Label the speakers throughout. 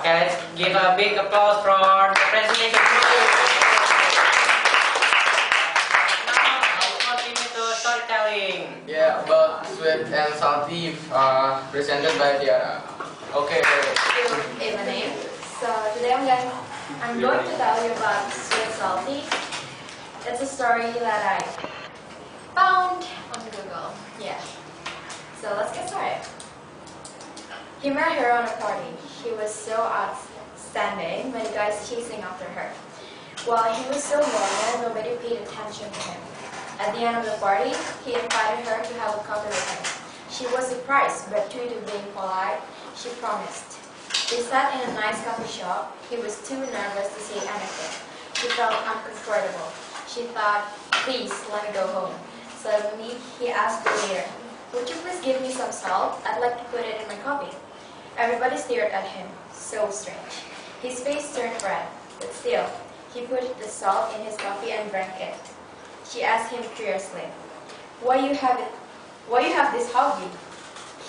Speaker 1: Okay, let's give a big applause for the presentation. Now, I'll continue to storytelling.
Speaker 2: Yeah, about sweet and salty, presented by Tiara. Okay.
Speaker 3: Evening. So today I'm going to tell you about Sweet and Salty. It's a story that I found on Google. Yeah. So let's get started. He met her on a party. She was so outstanding, many guys chasing after her. While he was so normal, nobody paid attention to him. At the end of the party, he invited her to have a coffee with him. She was surprised, but due to being polite, she promised. They sat in a nice coffee shop. He was too nervous to say anything. She felt uncomfortable. She thought, please, let me go home. Suddenly, he asked the waiter, would you please give me some salt? I'd like to put it in my coffee. Everybody stared at him. So strange. His face turned red, but still, he put the salt in his coffee and drank it. She asked him curiously, why you have this hobby?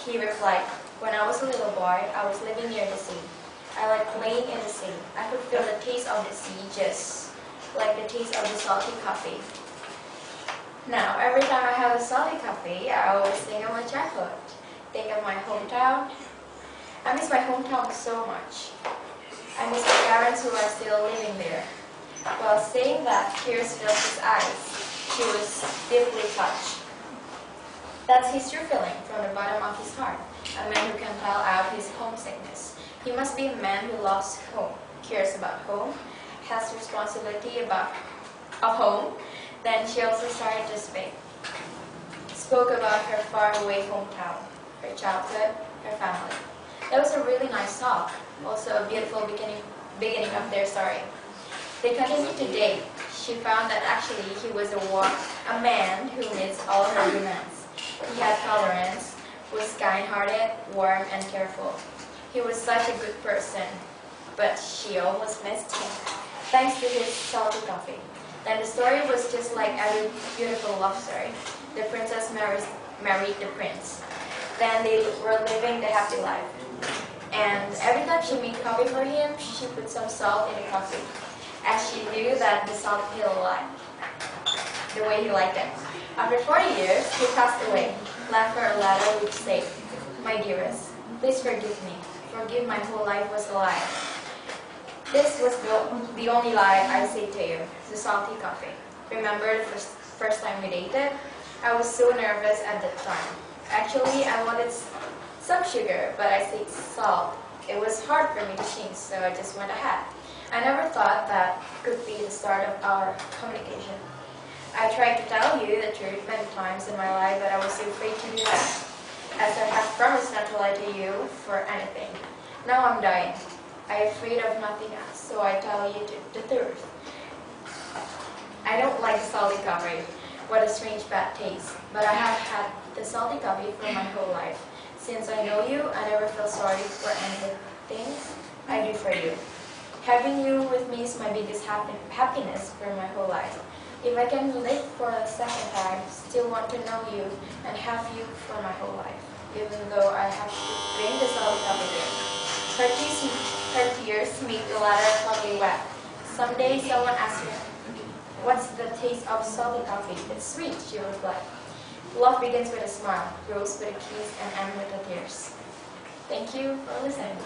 Speaker 3: He replied, when I was a little boy, I was living near the sea. I like playing in the sea. I could feel the taste of the sea just like the taste of the salty coffee. Now, every time I have a salty coffee, I always think of my childhood, think of my hometown. I miss my hometown so much. I miss my parents who are still living there. While saying that, tears filled his eyes. She was deeply touched. That's his true feeling from the bottom of his heart, a man who can tell out his homesickness. He must be a man who loves home, cares about home, has responsibility of home. Then she also started to speak. Spoke about her faraway hometown, her childhood, her family. That was a really nice talk, also a beautiful beginning of their story. They continued to date. She found that actually he was a man who meets all her demands. He had tolerance, was kind-hearted, warm, and careful. He was such a good person, but she almost missed him, thanks to his salty coffee. Then the story was just like every beautiful love story. The princess married the prince. Then they were living the happy life. And every time she made coffee for him, she put some salt in the coffee, as she knew that the salt he'll like, the way he liked it. After 40 years, he passed away, left her a letter which said, my dearest, please forgive me. Forgive my whole life was a lie. This was the only lie I say to you, the salty coffee. Remember the first time we dated? I was so nervous at that time. Actually, I wanted some sugar, but I said salt. It was hard for me to change, so I just went ahead. I never thought that could be the start of our communication. I tried to tell you the truth many times in my life, but I was so afraid to do that, as I have promised not to lie to you for anything. Now I'm dying. I'm afraid of nothing else, so I tell you the truth. I don't like salty coffee. What a strange bad taste. But I have had the salty coffee for my whole life. Since I know you, I never feel sorry for anything I do for you. Having you with me is my biggest happiness for my whole life. If I can live for a second time, still want to know you and have you for my whole life, even though I have to bring the salty coffee there. Her tears made the letter totally wet. Someday someone asked her, what's the taste of salty coffee? It's sweet, she replied. Love begins with a smile, grows with a kiss, and ends with the tears. Thank you for listening.